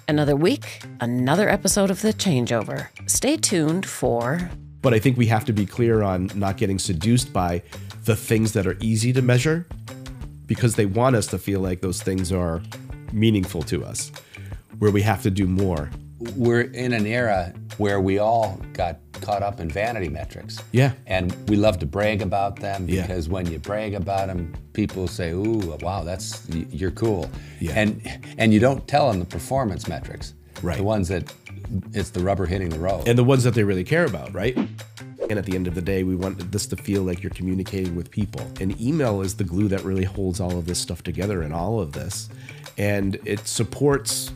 Another week, another episode of The Changeover. Stay tuned for... But I think we have to be clear on not getting seduced by the things that are easy to measure, because they want us to feel like those things are meaningful to us, where we have to do more. We're in an era where we all got caught up in vanity metrics. Yeah. And we love to brag about them because when you brag about them, people say, ooh, wow, you're cool. Yeah. And you don't tell them the performance metrics. Right. The ones that it's the rubber hitting the road. And the ones that they really care about, right? And at the end of the day, we want this to feel like you're communicating with people. And email is the glue that really holds all of this stuff together and all of this. And it supports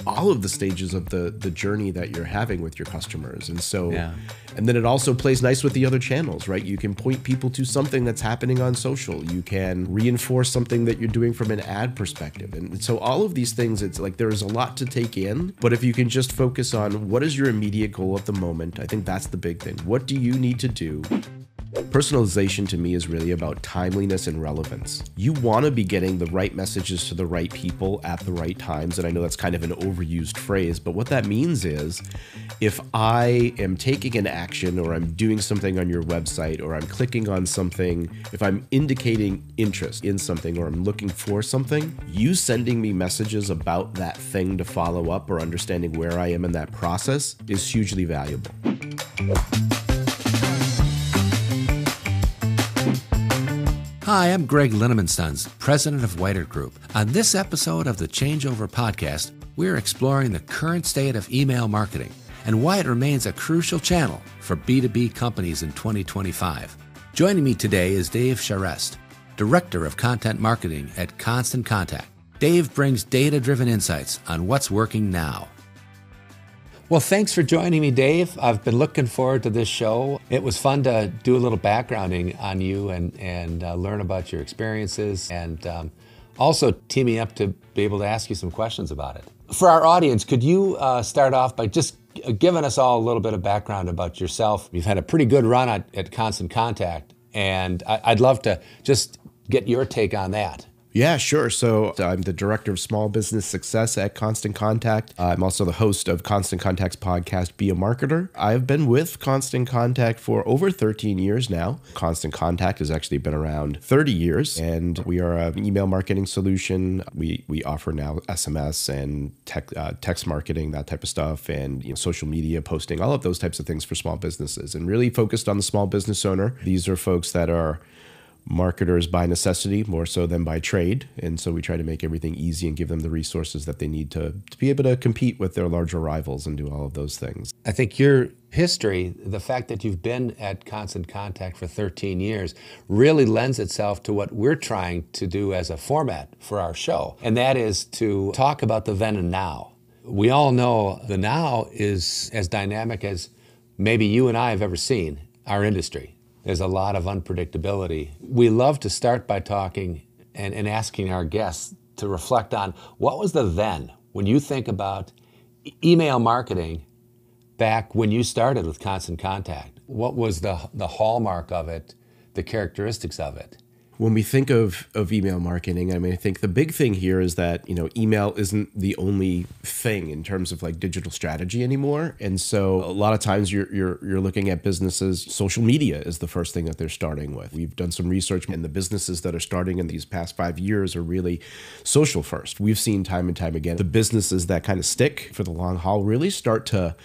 all of the stages of the journey that you're having with your customers. And so, and then it also plays nice with the other channels, right? You can point people to something that's happening on social. You can reinforce something that you're doing from an ad perspective. And so all of these things, it's like there's a lot to take in, but if you can just focus on what is your immediate goal at the moment, I think that's the big thing. What do you need to do? Personalization to me is really about timeliness and relevance. You want to be getting the right messages to the right people at the right times. And I know that's kind of an overused phrase, but what that means is if I am taking an action or I'm doing something on your website or I'm clicking on something, if I'm indicating interest in something or I'm looking for something, you sending me messages about that thing to follow up or understanding where I am in that process is hugely valuable. Hi, I'm Greg Linneman Sons, president of Whiter Group. On this episode of the Changeover podcast, we're exploring the current state of email marketing and why it remains a crucial channel for B2B companies in 2025. Joining me today is Dave Charest, Director of Content Marketing at Constant Contact. Dave brings data-driven insights on what's working now. Well, thanks for joining me, Dave. I've been looking forward to this show. It was fun to do a little backgrounding on you and learn about your experiences and also teaming up to be able to ask you some questions about it. For our audience, could you start off by just giving us all a little bit of background about yourself? You've had a pretty good run at Constant Contact, and I'd love to just get your take on that. Yeah, sure. So I'm the Director of Small Business Success at Constant Contact. I'm also the host of Constant Contact's podcast, Be a Marketer. I've been with Constant Contact for over 13 years now. Constant Contact has actually been around 30 years, and we are an email marketing solution. We offer now SMS and text marketing, that type of stuff, and social media posting, all of those types of things for small businesses, and really focused on the small business owner. These are folks that are marketers by necessity more so than by trade. And so we try to make everything easy and give them the resources that they need to be able to compete with their larger rivals and do all of those things. I think your history, the fact that you've been at Constant Contact for 13 years, really lends itself to what we're trying to do as a format for our show. And that is to talk about the then and now. We all know the now is as dynamic as maybe you and I have ever seen our industry. There's a lot of unpredictability. We love to start by talking and asking our guests to reflect on what was the then when you think about email marketing back when you started with Constant Contact. What was the hallmark of it, the characteristics of it? When we think of email marketing, I mean, I think the big thing here is that, email isn't the only thing in terms of like digital strategy anymore. And so a lot of times you're looking at businesses, social media is the first thing that they're starting with. We've done some research, and the businesses that are starting in these past 5 years are really social first. We've seen time and time again, the businesses that kind of stick for the long haul really start to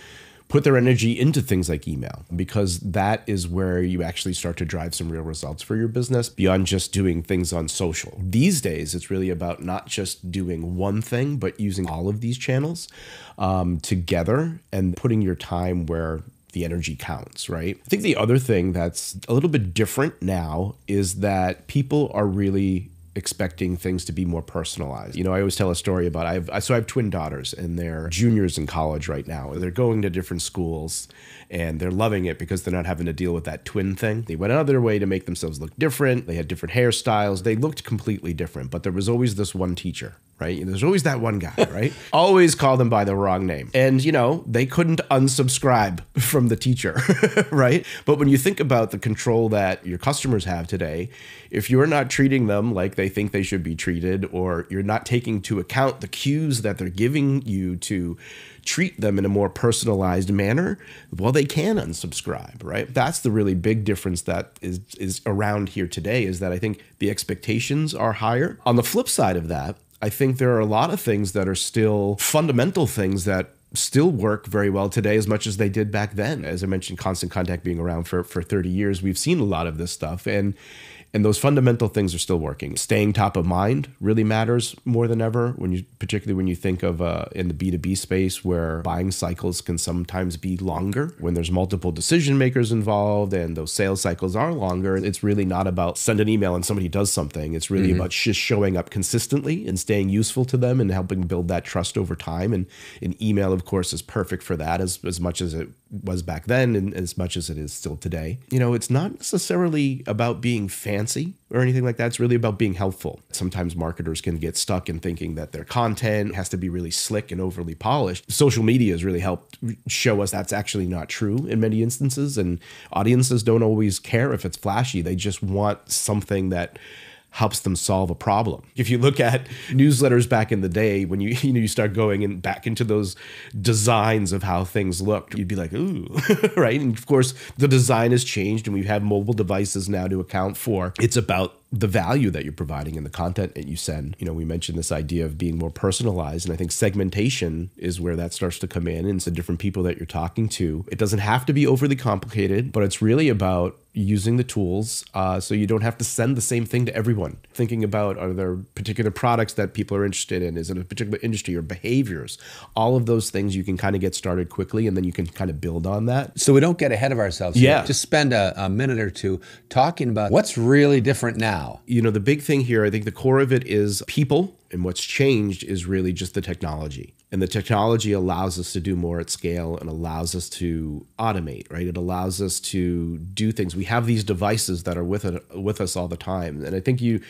put their energy into things like email, because that is where you actually start to drive some real results for your business beyond just doing things on social. These days, it's really about not just doing one thing, but using all of these channels together and putting your time where the energy counts, right? I think the other thing that's a little bit different now is that people are really expecting things to be more personalized. I always tell a story about I have twin daughters, and they're juniors in college right now. They're going to different schools and they're loving it because they're not having to deal with that twin thing. They went out of their way to make themselves look different. They had different hairstyles. They looked completely different, but there was always this one teacher, right? There's always that one guy, right? Always call them by the wrong name. And, they couldn't unsubscribe from the teacher, right? But when you think about the control that your customers have today, if you're not treating them like they think they should be treated, or you're not taking into account the cues that they're giving you to treat them in a more personalized manner, well, they can unsubscribe, right? That's the really big difference that is around here today, is that I think the expectations are higher. On the flip side of that, I think there are a lot of things that are still fundamental things that still work very well today as much as they did back then. As I mentioned, constant contact being around for 30 years, we've seen a lot of this stuff. And those fundamental things are still working. Staying top of mind really matters more than ever, particularly when you think of in the B2B space, where buying cycles can sometimes be longer. When there's multiple decision makers involved and those sales cycles are longer, it's really not about send an email and somebody does something. It's really about just showing up consistently and staying useful to them and helping build that trust over time. And an email, of course, is perfect for that as much as it was back then and as much as it is still today. It's not necessarily about being fancy or anything like that. It's really about being helpful. Sometimes marketers can get stuck in thinking that their content has to be really slick and overly polished. Social media has really helped show us that's actually not true in many instances, and audiences don't always care if it's flashy. They just want something that helps them solve a problem. If you look at newsletters back in the day, when you start going back into those designs of how things looked, you'd be like, ooh, right? And of course, the design has changed, and we have mobile devices now to account for. It's about the value that you're providing in the content that you send. We mentioned this idea of being more personalized, and I think segmentation is where that starts to come in. And it's the different people that you're talking to. It doesn't have to be overly complicated, but it's really about using the tools so you don't have to send the same thing to everyone. Thinking about, are there particular products that people are interested in? Is it a particular industry or behaviors? All of those things you can kind of get started quickly, and then you can kind of build on that. So we don't get ahead of ourselves. Yeah. Just spend a minute or two talking about what's really different now. The big thing here, I think the core of it is people, and what's changed is really just the technology. And the technology allows us to do more at scale and allows us to automate, right? It allows us to do things. We have these devices that are with us all the time. And I think you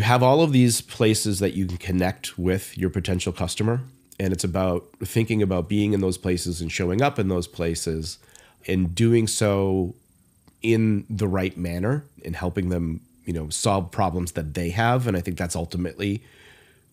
have all of these places that you can connect with your potential customer. And it's about thinking about being in those places and showing up in those places and doing so in the right manner and helping them solve problems that they have. And I think that's ultimately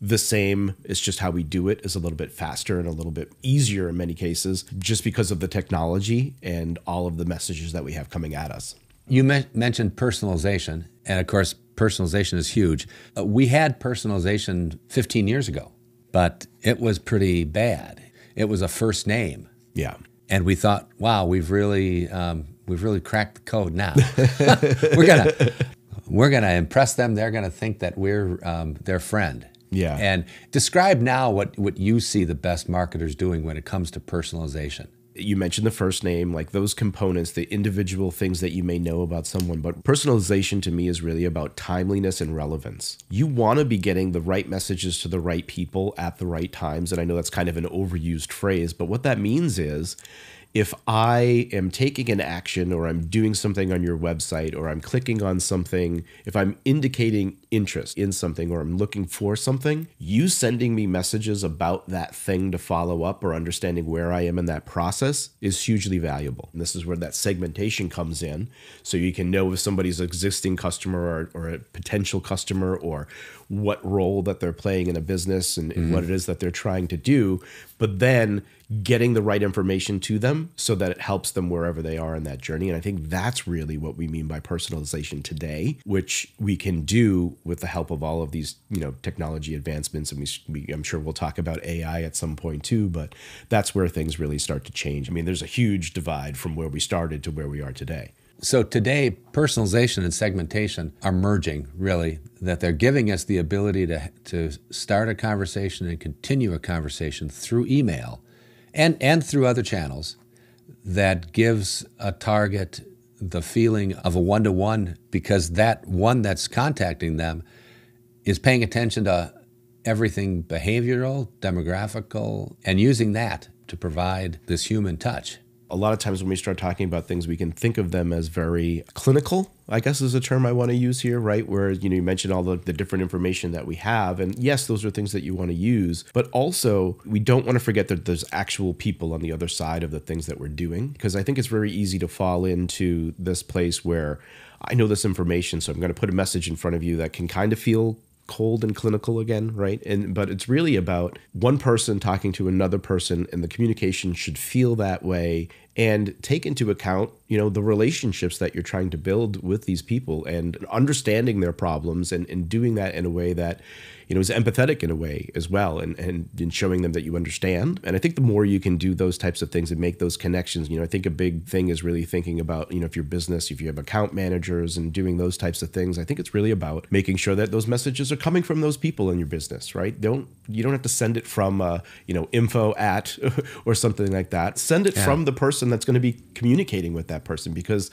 the same. It's just how we do it is a little bit faster and a little bit easier in many cases, just because of the technology and all of the messages that we have coming at us. You mentioned personalization, and of course, personalization is huge. We had personalization 15 years ago, but it was pretty bad. It was a first name. Yeah. And we thought, wow, we've really cracked the code now. We're gonna impress them. They're gonna think that we're their friend. Yeah. And describe now what you see the best marketers doing when it comes to personalization. You mentioned the first name, like those components, the individual things that you may know about someone. But personalization to me is really about timeliness and relevance. You want to be getting the right messages to the right people at the right times. And I know that's kind of an overused phrase, but what that means is, if I am taking an action or I'm doing something on your website or I'm clicking on something, if I'm indicating interest in something or I'm looking for something, you sending me messages about that thing to follow up or understanding where I am in that process is hugely valuable. And this is where that segmentation comes in. So you can know if somebody's existing customer or a potential customer or what role that they're playing in a business and what it is that they're trying to do, but then getting the right information to them so that it helps them wherever they are in that journey. And I think that's really what we mean by personalization today, which we can do with the help of all of these, technology advancements. And I'm sure we'll talk about AI at some point too, but that's where things really start to change. I mean, there's a huge divide from where we started to where we are today. So today, personalization and segmentation are merging, really, that they're giving us the ability to start a conversation and continue a conversation through email and through other channels that gives a target the feeling of a one-to-one, because that one that's contacting them is paying attention to everything behavioral, demographical, and using that to provide this human touch. a lot of times when we start talking about things, we can think of them as very clinical, I guess is a term I want to use here, right? Where, you mentioned all the different information that we have. And yes, those are things that you want to use. But also, we don't want to forget that there's actual people on the other side of the things that we're doing. Because I think it's very easy to fall into this place where I know this information, so I'm going to put a message in front of you that can kind of feel cold and clinical again, right? But it's really about one person talking to another person, and the communication should feel that way and take into account, the relationships that you're trying to build with these people and understanding their problems and doing that in a way that, is empathetic in a way as well, and showing them that you understand. And I think the more you can do those types of things and make those connections, I think a big thing is really thinking about, if your business, if you have account managers and doing those types of things, I think it's really about making sure that those messages are coming from those people in your business, right? You don't have to send it from, info at or something like that. Send it from the person that's going to be communicating with that person, because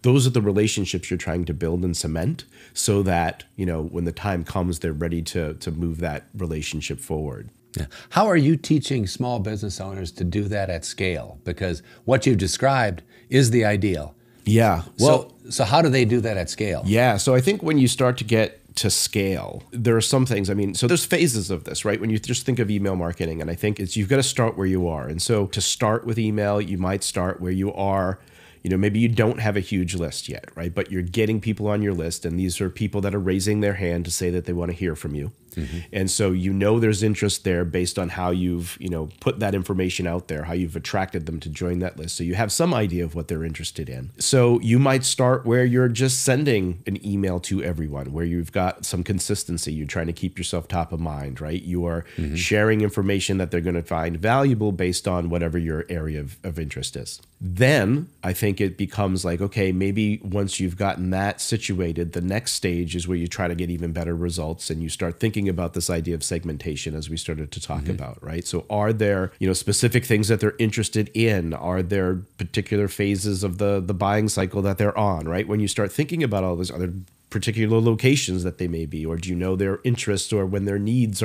those are the relationships you're trying to build and cement so that, when the time comes, they're ready to move that relationship forward. Yeah. How are you teaching small business owners to do that at scale? Because what you've described is the ideal. Yeah. Well, so how do they do that at scale? Yeah. So I think when you start to get to scale, there are some things, so there's phases of this, right? When you just think of email marketing, and I think you've got to start where you are. And so to start with email, you might start where you are. Maybe you don't have a huge list yet, right? But you're getting people on your list, and these are people that are raising their hand to say that they want to hear from you. Mm-hmm. And so there's interest there based on how you've, put that information out there, how you've attracted them to join that list. So you have some idea of what they're interested in. So you might start where you're just sending an email to everyone, where you've got some consistency. You're trying to keep yourself top of mind, right? You are sharing information that they're going to find valuable based on whatever your area of interest is. Then I think it becomes like, okay, maybe once you've gotten that situated, the next stage is where you try to get even better results, and you start thinking about this idea of segmentation, as we started to talk about, right? So are there, specific things that they're interested in? Are there particular phases of the buying cycle that they're on, right? When you start thinking about all this, are there particular locations that they may be, or do you know their interests or when their needs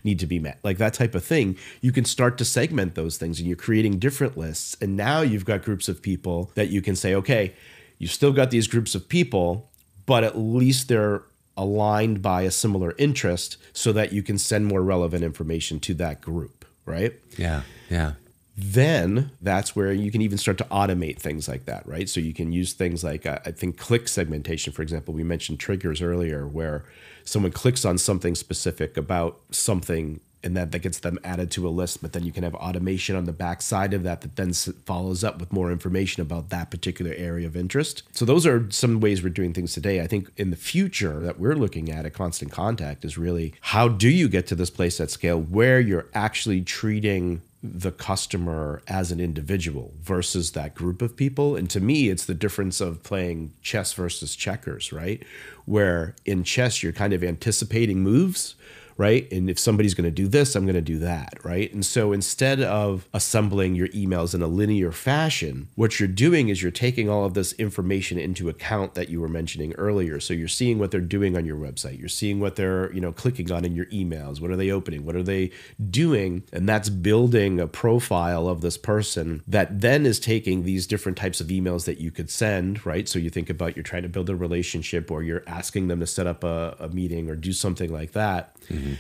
need to be met? Like that type of thing. You can start to segment those things, and you're creating different lists. And now you've got groups of people that you can say, okay, you've still got these groups of people, but at least they're aligned by a similar interest so that you can send more relevant information to that group, right? Yeah, yeah. Then that's where you can even start to automate things like that, right? So you can use things like, I think, click segmentation, for example. We mentioned triggers earlier, where someone clicks on something specific about something, and that gets them added to a list, but then you can have automation on the back side of that then follows up with more information about that particular area of interest. So those are some ways we're doing things today. I think in the future that we're looking at Constant Contact is really, how do you get to this place at scale where you're actually treating the customer as an individual versus that group of people? And to me, it's the difference of playing chess versus checkers, right? Where in chess, you're kind of anticipating moves, right? And if somebody's going to do this, I'm going to do that, right? And so instead of assembling your emails in a linear fashion, what you're doing is you're taking all of this information into account that you were mentioning earlier. So you're seeing what they're doing on your website. You're seeing what they're, clicking on in your emails. What are they opening? What are they doing? And that's building a profile of this person that then is taking these different types of emails that you could send, right? So you think about, you're trying to build a relationship, or you're asking them to set up a meeting or do something like that. Mm-hmm.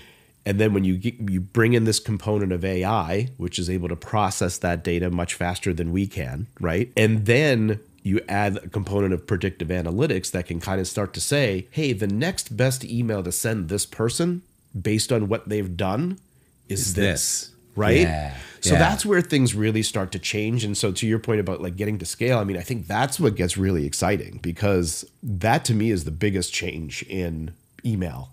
And then when you bring in this component of AI, which is able to process that data much faster than we can, right? And then you add a component of predictive analytics that can kind of start to say, hey, the next best email to send this person based on what they've done is this, right? Yeah. So that's where things really start to change. And so to your point about like getting to scale, I think that's what gets really exciting, because that to me is the biggest change in email.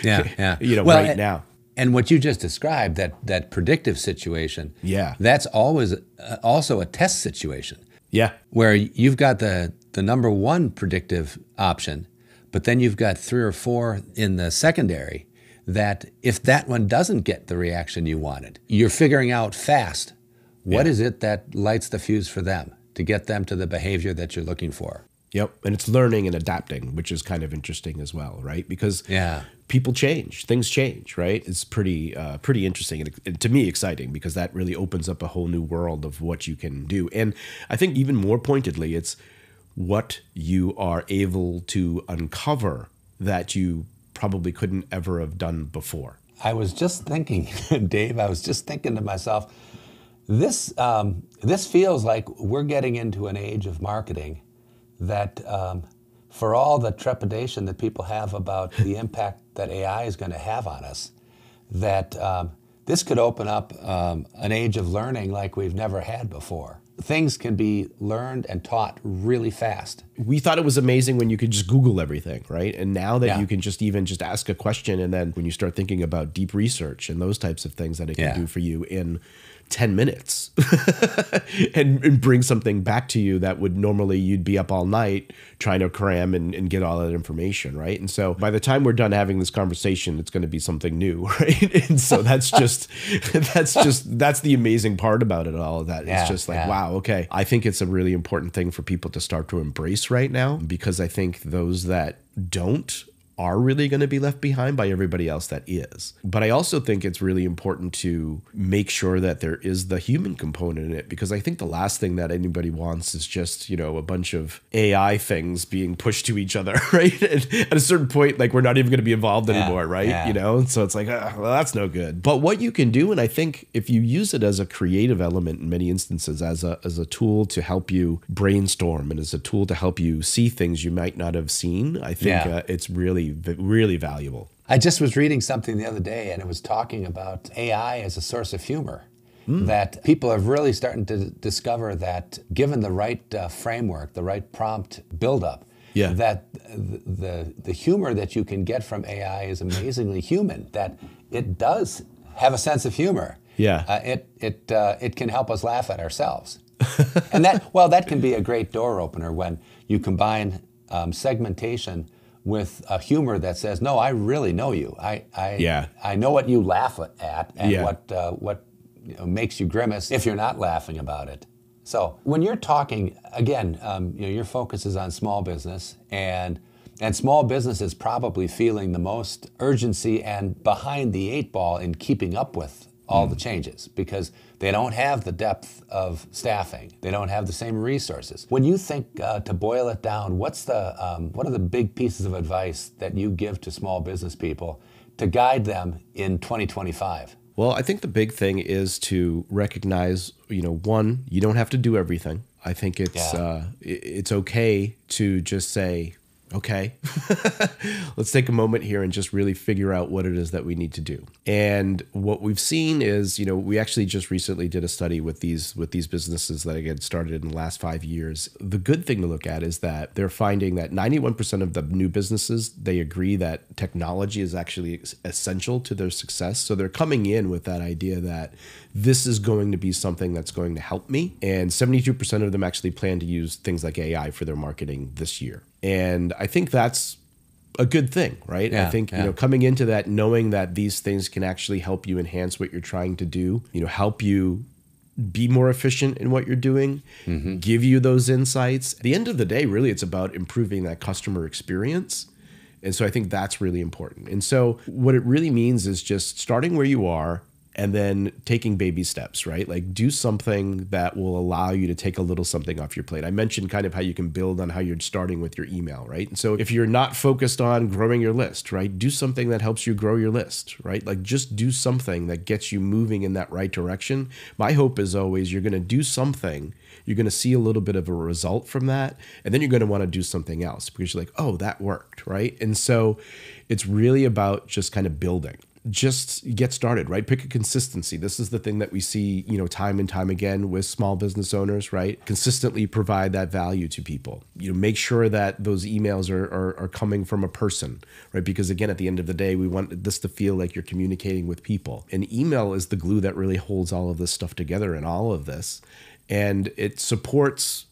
Yeah. Right now. And what you just described, that predictive situation, that's always also a test situation. Yeah. Where you've got the number one predictive option, but then you've got 3 or 4 in the secondary that if that one doesn't get the reaction you wanted, you're figuring out fast, what is it that lights the fuse for them to get them to the behavior that you're looking for? Yep. And it's learning and adapting, which is kind of interesting as well, right? Because people change, things change, right? It's pretty interesting and to me exciting, because that really opens up a whole new world of what you can do. And I think even more pointedly, it's what you are able to uncover that you probably couldn't ever have done before. I was just thinking, Dave, to myself, this feels like we're getting into an age of marketing that for all the trepidation that people have about the impact that AI is going to have on us, that this could open up an age of learning like we've never had before. Things can be learned and taught really fast. We thought it was amazing when you could just Google everything, right? And now that you can just ask a question, and then when you start thinking about deep research and those types of things that it can do for you in 10 minutes and bring something back to you that would normally you'd be up all night trying to cram and get all that information, right? And so by the time we're done having this conversation, it's going to be something new, right? And so that's the amazing part about it all. That it's just like, wow, okay. I think it's a really important thing for people to start to embrace right now, because I think those that don't are really going to be left behind by everybody else that is. But I also think it's really important to make sure that there is the human component in it, because I think the last thing that anybody wants is just, a bunch of AI things being pushed to each other, right? And at a certain point, like, we're not even going to be involved anymore, right? So it's like, well, that's no good. But what you can do, and I think if you use it as a creative element in many instances, as a tool to help you brainstorm and as a tool to help you see things you might not have seen, I think it's really valuable. I just was reading something the other day, and it was talking about AI as a source of humor. That people are really starting to discover that given the right framework, the right prompt buildup, that the humor that you can get from AI is amazingly human, that it does have a sense of humor. It can help us laugh at ourselves. And that can be a great door opener when you combine segmentation with a humor that says, no, I really know you. I know what you laugh at and what makes you grimace if you're not laughing about it. So when you're talking, again, your focus is on small business, and small business is probably feeling the most urgency and behind the eight ball in keeping up with all the changes, because they don't have the depth of staffing. They don't have the same resources. When you think to boil it down, what are the big pieces of advice that you give to small business people to guide them in 2025? Well, I think the big thing is to recognize, one, you don't have to do everything. I think it's okay to just say, okay, let's take a moment here and just really figure out what it is that we need to do. And what we've seen is, we actually just recently did a study with these businesses that had started in the last 5 years. The good thing to look at is that they're finding that 91% of the new businesses, they agree that technology is actually essential to their success. So they're coming in with that idea that this is going to be something that's going to help me. And 72% of them actually plan to use things like AI for their marketing this year. And I think that's a good thing, right? I think, coming into that, knowing that these things can actually help you enhance what you're trying to do, help you be more efficient in what you're doing, give you those insights. At the end of the day, really, it's about improving that customer experience. And so I think that's really important. And so what it really means is just starting where you are, and then taking baby steps, right? Like, do something that will allow you to take a little something off your plate. I mentioned kind of how you can build on how you're starting with your email, right? And so if you're not focused on growing your list, right, do something that helps you grow your list, right? Like, just do something that gets you moving in that right direction. My hope is always you're going to do something, you're going to see a little bit of a result from that, and then you're going to want to do something else because you're like, oh, that worked, right? And so it's really about just kind of building. Just get started, right? Pick a consistency. This is the thing that we see, time and time again with small business owners, right? Consistently provide that value to people. Make sure that those emails are coming from a person, right? Because again, at the end of the day, we want this to feel like you're communicating with people. And email is the glue that really holds all of this stuff together and all of this. And it supports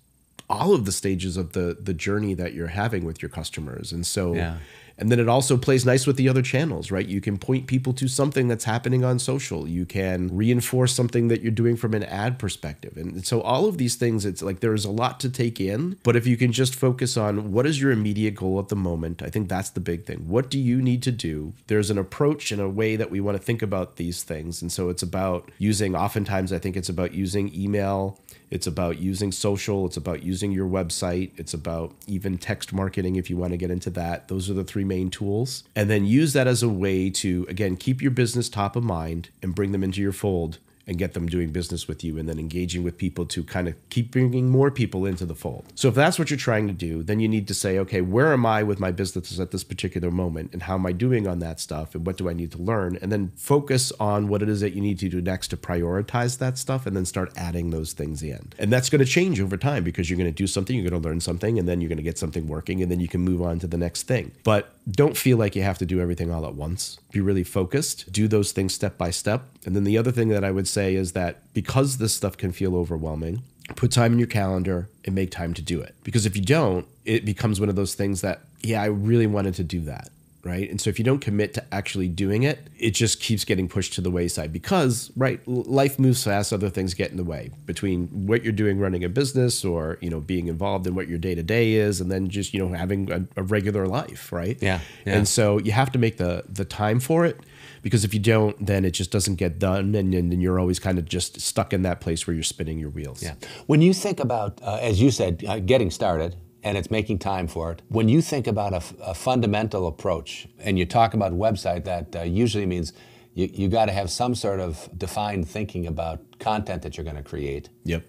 all of the stages of the journey that you're having with your customers. And so And then it also plays nice with the other channels, right? You can point people to something that's happening on social. You can reinforce something that you're doing from an ad perspective. And so all of these things, it's like there's a lot to take in. But if you can just focus on what is your immediate goal at the moment, I think that's the big thing. What do you need to do? There's an approach and a way that we want to think about these things. And so it's about oftentimes I think it's about using email. It's about using social. It's about using your website. It's about even text marketing if you want to get into that. Those are the three main tools. And then use that as a way to, again, keep your business top of mind and bring them into your fold and get them doing business with you and then engaging with people to kind of keep bringing more people into the fold. So if that's what you're trying to do, then you need to say, okay, where am I with my business at this particular moment and how am I doing on that stuff and what do I need to learn? And then focus on what it is that you need to do next to prioritize that stuff and then start adding those things in. And that's going to change over time because you're going to do something, you're going to learn something, and then you're going to get something working and then you can move on to the next thing. But don't feel like you have to do everything all at once. Be really focused, do those things step by step. And then the other thing that I would say is that because this stuff can feel overwhelming, put time in your calendar and make time to do it. Because if you don't, it becomes one of those things that, yeah, I really wanted to do that. Right. And so if you don't commit to actually doing it, it just keeps getting pushed to the wayside because, right, life moves fast. Other things get in the way between what you're doing running a business or, being involved in what your day to day is and then just, having a regular life. Right. Yeah. And so you have to make the time for it because if you don't, then it just doesn't get done. And you're always kind of just stuck in that place where you're spinning your wheels. Yeah. When you think about, as you said, getting started, and it's making time for it. When you think about a fundamental approach, and you talk about website, that usually means you got to have some sort of defined thinking about content that you're going to create. Yep.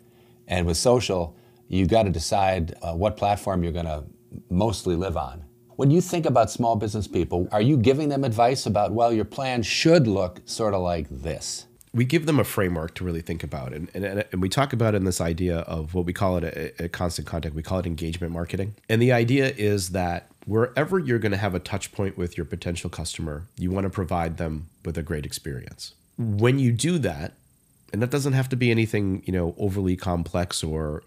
And with social, you got to decide what platform you're going to mostly live on. When you think about small business people, are you giving them advice about, well, your plan should look sort of like this? We give them a framework to really think about. And we talk about in this idea of what we call it a constant contact. We call it engagement marketing. And the idea is that wherever you're going to have a touch point with your potential customer, you want to provide them with a great experience. When you do that, and that doesn't have to be anything, overly complex or,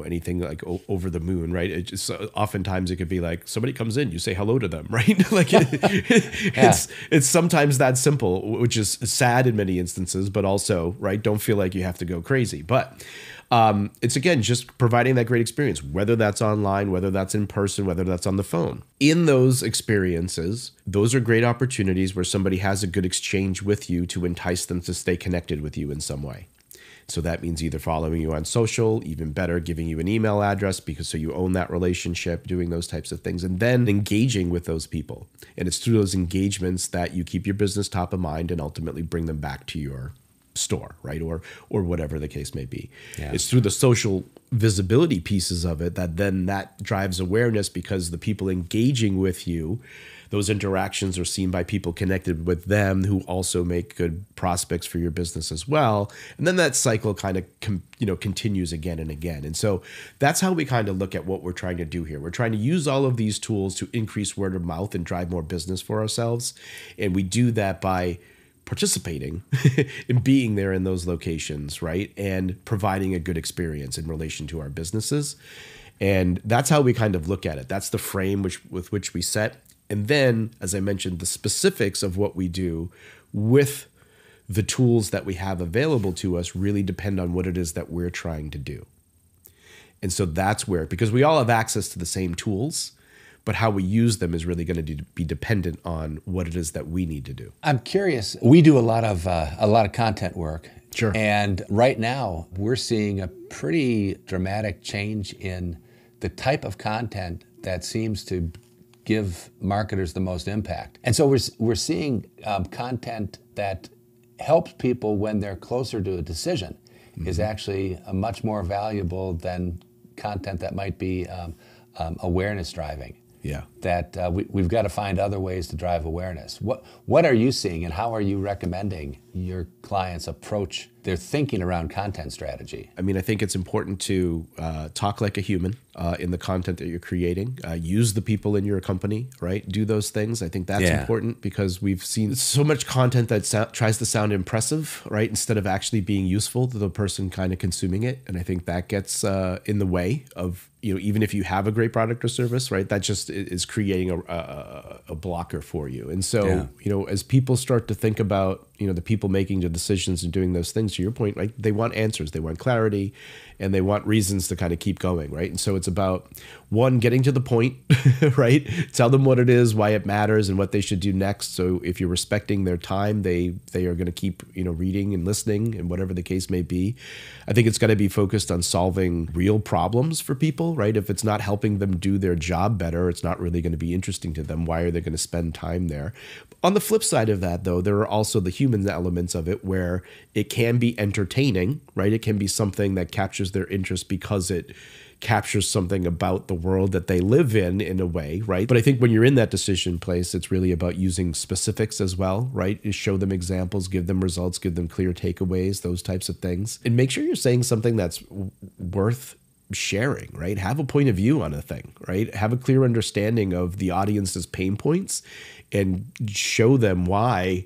anything like over the moon, right? It just oftentimes it could be like somebody comes in, you say hello to them, right? Like it's sometimes that simple, which is sad in many instances, but also, right? Don't feel like you have to go crazy, but it's again just providing that great experience, whether that's online, whether that's in person, whether that's on the phone. In those experiences, those are great opportunities where somebody has a good exchange with you to entice them to stay connected with you in some way. So that means either following you on social, even better, giving you an email address so you own that relationship, doing those types of things, and then engaging with those people. And it's through those engagements that you keep your business top of mind and ultimately bring them back to your store, right? Or whatever the case may be. Yeah. It's through the social visibility pieces of it that drives awareness because the people engaging with you, those interactions are seen by people connected with them who also make good prospects for your business as well. And then that cycle kind of continues again and again. And so that's how we kind of look at what we're trying to do here. We're trying to use all of these tools to increase word of mouth and drive more business for ourselves. And we do that by participating and being there in those locations, right? And providing a good experience in relation to our businesses. And that's how we kind of look at it. That's the frame with which we set. And then, as I mentioned, the specifics of what we do with the tools that we have available to us really depend on what it is that we're trying to do. And so that's where, because we all have access to the same tools, but how we use them is really going to be dependent on what it is that we need to do. I'm curious. We do a lot of content work. Sure. And right now, we're seeing a pretty dramatic change in the type of content that seems to give marketers the most impact. And so we're seeing content that helps people when they're closer to a decision is actually much more valuable than content that might be awareness driving. Yeah. That we've got to find other ways to drive awareness. What are you seeing, and how are you recommending your clients approach their thinking around content strategy? I mean, I think it's important to talk like a human in the content that you're creating. Use the people in your company, right? Do those things. I think that's important because we've seen so much content that tries to sound impressive, right? Instead of actually being useful to the person kind of consuming it. And I think that gets in the way of, even if you have a great product or service, right? That just is creating a blocker for you. And so, as people start to think about, the people making the decisions and doing those things, to your point, right, they want answers, they want clarity, and they want reasons to kind of keep going, right? And so it's about, one, getting to the point, right? Tell them what it is, why it matters, and what they should do next. So if you're respecting their time, they are going to keep, reading and listening, and whatever the case may be. I think it's got to be focused on solving real problems for people, right? If it's not helping them do their job better, it's not really going to be interesting to them. Why are they going to spend time there? On the flip side of that, though, there are also the human elements of it where it can be entertaining, right? It can be something that captures their interest because it captures something about the world that they live in a way, right? But I think when you're in that decision place, it's really about using specifics as well, right? You show them examples, give them results, give them clear takeaways, those types of things. And make sure you're saying something that's worth sharing, right? Have a point of view on a thing, right? Have a clear understanding of the audience's pain points and show them why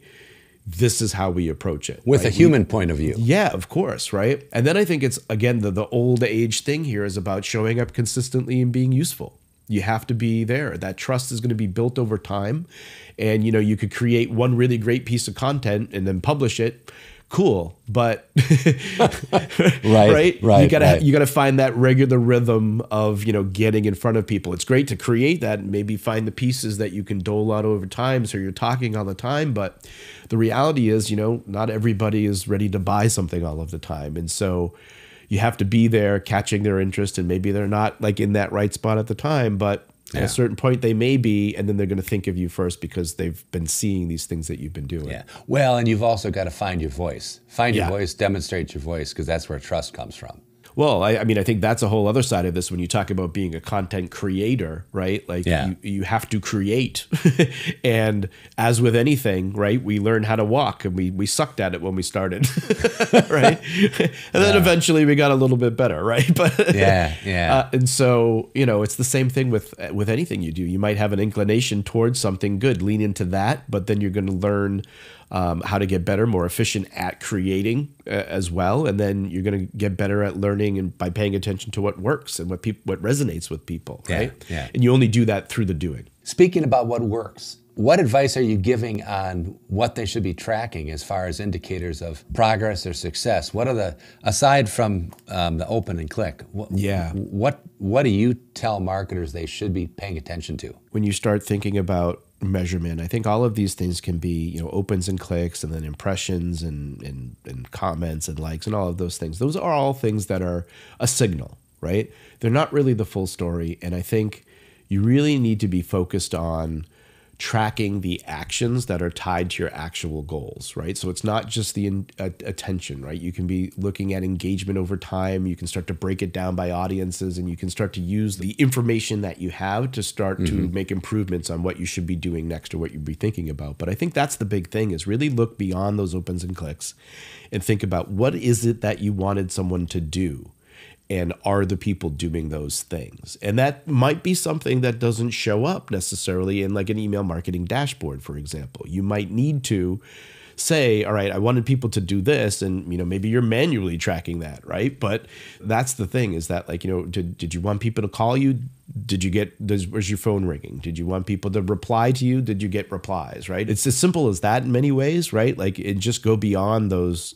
this is how we approach it. With a human point of view. Yeah, of course, right? And then I think it's, again, the old age thing here is about showing up consistently and being useful. You have to be there. That trust is going to be built over time. And, you could create one really great piece of content and then publish it. Cool, but right, you gotta find that regular rhythm of getting in front of people. It's great to create that and maybe find the pieces that you can dole out over time, so you're talking all the time. But the reality is, not everybody is ready to buy something all of the time, and so you have to be there, catching their interest, and maybe they're not like in that right spot at the time, but at a certain point they may be, and then they're going to think of you first because they've been seeing these things that you've been doing. Yeah. Well, and you've also got to find your voice. Find your voice, demonstrate your voice, because that's where trust comes from. Well, I mean, I think that's a whole other side of this when you talk about being a content creator, right? Like you have to create. And as with anything, right, we learn how to walk and we sucked at it when we started, right? And then eventually we got a little bit better, right? But and so, it's the same thing with anything you do. You might have an inclination towards something good, lean into that, but then you're going to learn how to get better, more efficient at creating as well. And then you're going to get better at learning and by paying attention to what works and what resonates with people, right? Yeah. And you only do that through the doing. Speaking about what works, what advice are you giving on what they should be tracking as far as indicators of progress or success? What are aside from the open and click, what do you tell marketers they should be paying attention to? When you start thinking about measurement, I think all of these things can be, opens and clicks, and then impressions and comments and likes and all of those things. Those are all things that are a signal, right? They're not really the full story. And I think you really need to be focused on tracking the actions that are tied to your actual goals, right? So it's not just the attention, right? You can be looking at engagement over time. You can start to break it down by audiences, and you can start to use the information that you have to start to make improvements on what you should be doing next or what you'd be thinking about. But I think that's the big thing, is really look beyond those opens and clicks and think about what is it that you wanted someone to do? And are the people doing those things? And that might be something that doesn't show up necessarily in like an email marketing dashboard, for example. You might need to say, all right, I wanted people to do this, and maybe you're manually tracking that, right? But that's the thing, is that like, did you want people to call you? Was your phone ringing? Did you want people to reply to you? Did you get replies, right? It's as simple as that in many ways, right? Like, it just go beyond those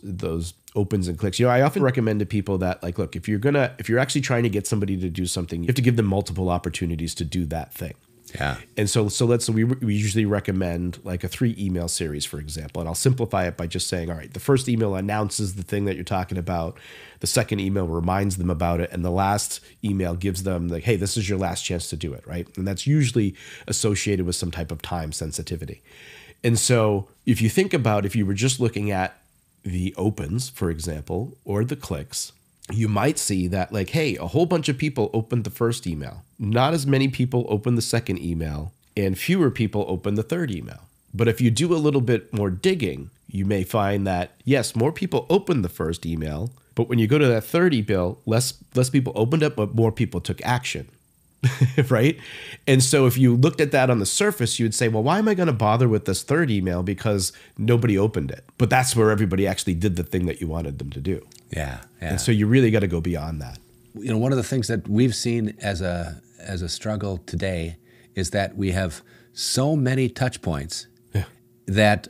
opens and clicks. I often recommend to people that, like, look, if you're actually trying to get somebody to do something, you have to give them multiple opportunities to do that thing. Yeah. And so we usually recommend like a 3 email series, for example. And I'll simplify it by just saying, all right, the first email announces the thing that you're talking about. The second email reminds them about it. And the last email gives them like, hey, this is your last chance to do it, right? And that's usually associated with some type of time sensitivity. And so if you think about, if you were just looking at the opens, for example, or the clicks, you might see that like, hey, a whole bunch of people opened the first email. Not as many people opened the second email, and fewer people opened the third email. But if you do a little bit more digging, you may find that, yes, more people opened the first email, but when you go to that third email, less people opened it, but more people took action. Right? And so if you looked at that on the surface, you would say, well, why am I going to bother with this third email? Because nobody opened it. But that's where everybody actually did the thing that you wanted them to do. Yeah. And so you really got to go beyond that. One of the things that we've seen as a struggle today is that we have so many touch points that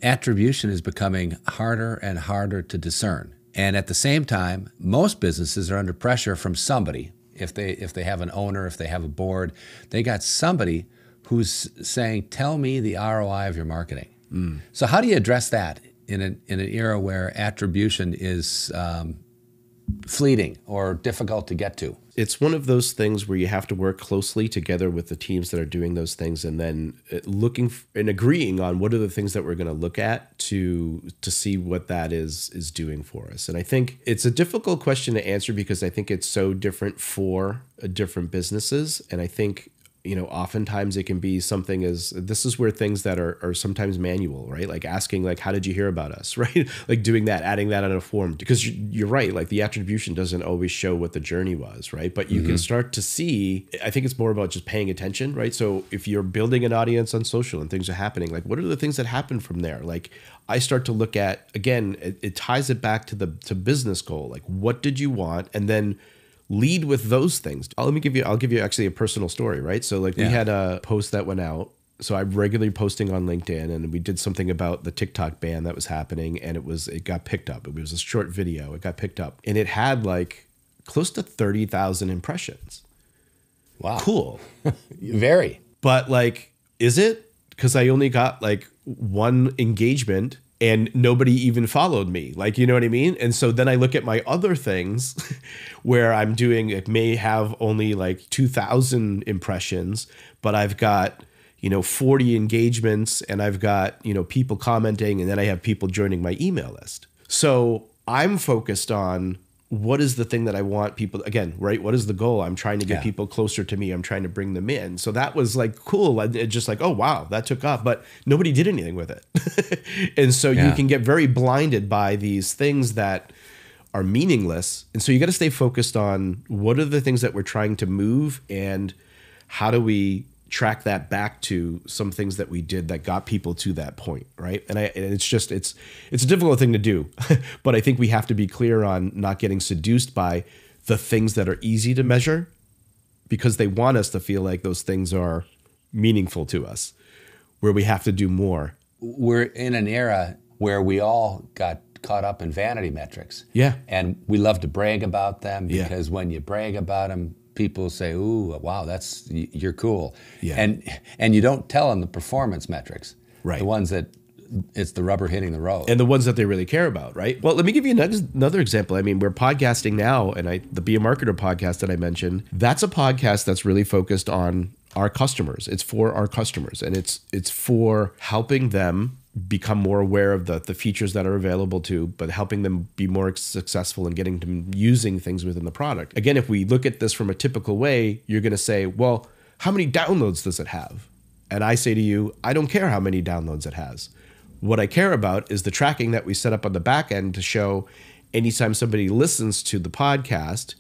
attribution is becoming harder and harder to discern. And at the same time, most businesses are under pressure from somebody. If they have an owner, if they have a board, they got somebody who's saying, tell me the ROI of your marketing. So how do you address that in an era where attribution is fleeting or difficult to get to? It's one of those things where you have to work closely together with the teams that are doing those things, and then looking and agreeing on what are the things that we're going to look at to see what that is doing for us. And I think it's a difficult question to answer because I think it's so different for different businesses. And I think, oftentimes it can be something as, this is where things that are sometimes manual, right? Like asking, like, how did you hear about us, right? Like doing that, adding that on a form, because you're right. Like the attribution doesn't always show what the journey was, right? But you can start to see, I think it's more about just paying attention, right? So if you're building an audience on social and things are happening, like what are the things that happen from there? Like I start to look at, again, it ties it back to business goal. Like what did you want? And then lead with those things. I'll give you actually a personal story, right? So like we had a post that went out. So I'm regularly posting on LinkedIn, and we did something about the TikTok ban that was happening, and it got picked up. It was a short video. It got picked up, and it had like close to 30,000 impressions. Wow. Cool. Very. But like, is it? Because I only got like one engagement and nobody even followed me. Like, you know what I mean? And so then I look at my other things where I'm doing, it may have only like 2,000 impressions, but I've got, 40 engagements, and I've got, people commenting, and then I have people joining my email list. So I'm focused on what is the thing that I want people, again, right? What is the goal? I'm trying to get people closer to me. I'm trying to bring them in. So that was like cool. It just like, oh, wow, that took off, but nobody did anything with it. And so you can get very blinded by these things that are meaningless. And so you got to stay focused on what are the things that we're trying to move, and how do we track that back to some things that we did that got people to that point, right? And it's a difficult thing to do, but I think we have to be clear on not getting seduced by the things that are easy to measure, because they want us to feel like those things are meaningful to us, where we have to do more. We're in an era where we all got caught up in vanity metrics. Yeah. And we love to brag about them, because when you brag about them, people say, ooh, wow, you're cool. Yeah. And you don't tell them the performance metrics. Right. The ones that it's the rubber hitting the road. And the ones that they really care about, right? Well, let me give you another example. I mean, we're podcasting now, and the Be a Marketer podcast that I mentioned, that's a podcast that's really focused on our customers. It's for our customers, and it's for helping them become more aware of the features that are available but helping them be more successful in getting them using things within the product. Again, if we look at this from a typical way, you're going to say, well, how many downloads does it have? And I say to you, I don't care how many downloads it has. What I care about is the tracking that we set up on the back end to show anytime somebody listens to the podcast,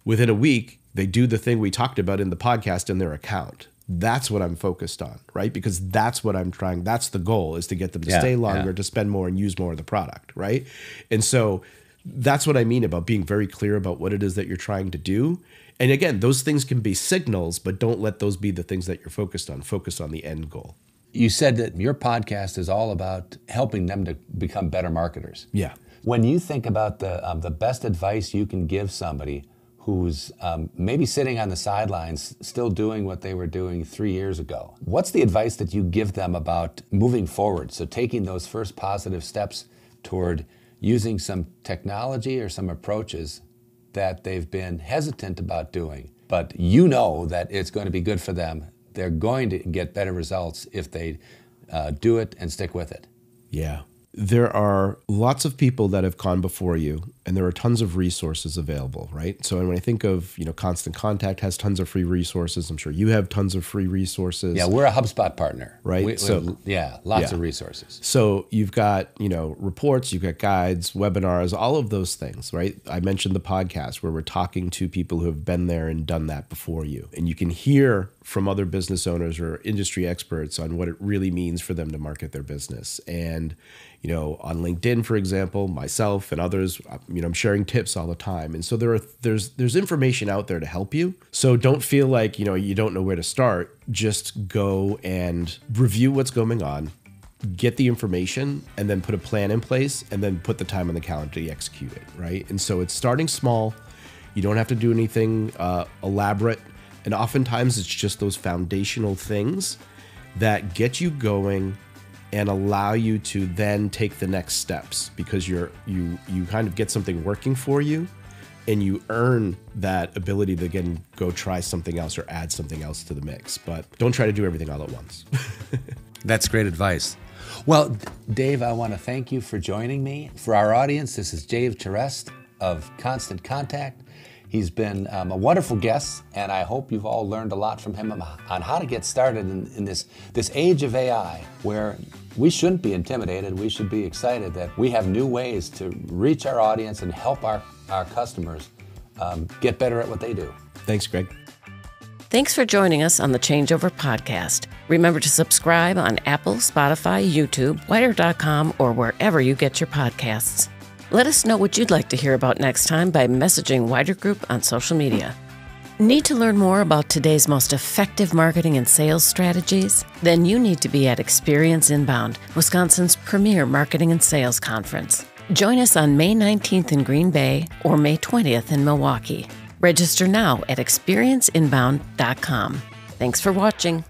within a week, they do the thing we talked about in the podcast in their account. That's what I'm focused on, right? Because that's what I'm trying. That's the goal, is to get them to stay longer, to spend more and use more of the product, right? And so that's what I mean about being very clear about what it is that you're trying to do. And again, those things can be signals, but don't let those be the things that you're focused on. Focus on the end goal. You said that your podcast is all about helping them to become better marketers. Yeah. When you think about the best advice you can give somebody who's maybe sitting on the sidelines, still doing what they were doing 3 years ago, what's the advice that you give them about moving forward? So taking those first positive steps toward using some technology or some approaches that they've been hesitant about doing, but you know that it's going to be good for them. They're going to get better results if they do it and stick with it. Yeah. There are lots of people that have gone before you, and there are tons of resources available, right? So when I think of, Constant Contact has tons of free resources. I'm sure you have tons of free resources. Yeah, we're a HubSpot partner. Right? Lots of resources. So you've got, reports, you've got guides, webinars, all of those things, right? I mentioned the podcast where we're talking to people who have been there and done that before you. And you can hear from other business owners or industry experts on what it really means for them to market their business. And, on LinkedIn, for example, myself and others, I'm sharing tips all the time. And so there's information out there to help you. So don't feel like, you don't know where to start. Just go and review what's going on, get the information, and then put a plan in place, and then put the time on the calendar to execute it, right? And so it's starting small. You don't have to do anything elaborate. And oftentimes it's just those foundational things that get you going and allow you to then take the next steps, because you kind of get something working for you, and you earn that ability to again go try something else or add something else to the mix. But don't try to do everything all at once. That's great advice. Well, Dave, I want to thank you for joining me. For our audience, this is Dave Terest of Constant Contact. He's been a wonderful guest, and I hope you've all learned a lot from him on how to get started in this age of AI, where we shouldn't be intimidated. We should be excited that we have new ways to reach our audience and help our customers get better at what they do. Thanks, Greg. Thanks for joining us on the Changeover Podcast. Remember to subscribe on Apple, Spotify, YouTube, Wider.com, or wherever you get your podcasts. Let us know what you'd like to hear about next time by messaging Wider Group on social media. Need to learn more about today's most effective marketing and sales strategies? Then you need to be at Experience Inbound, Wisconsin's premier marketing and sales conference. Join us on May 19th in Green Bay or May 20th in Milwaukee. Register now at experienceinbound.com. Thanks for watching.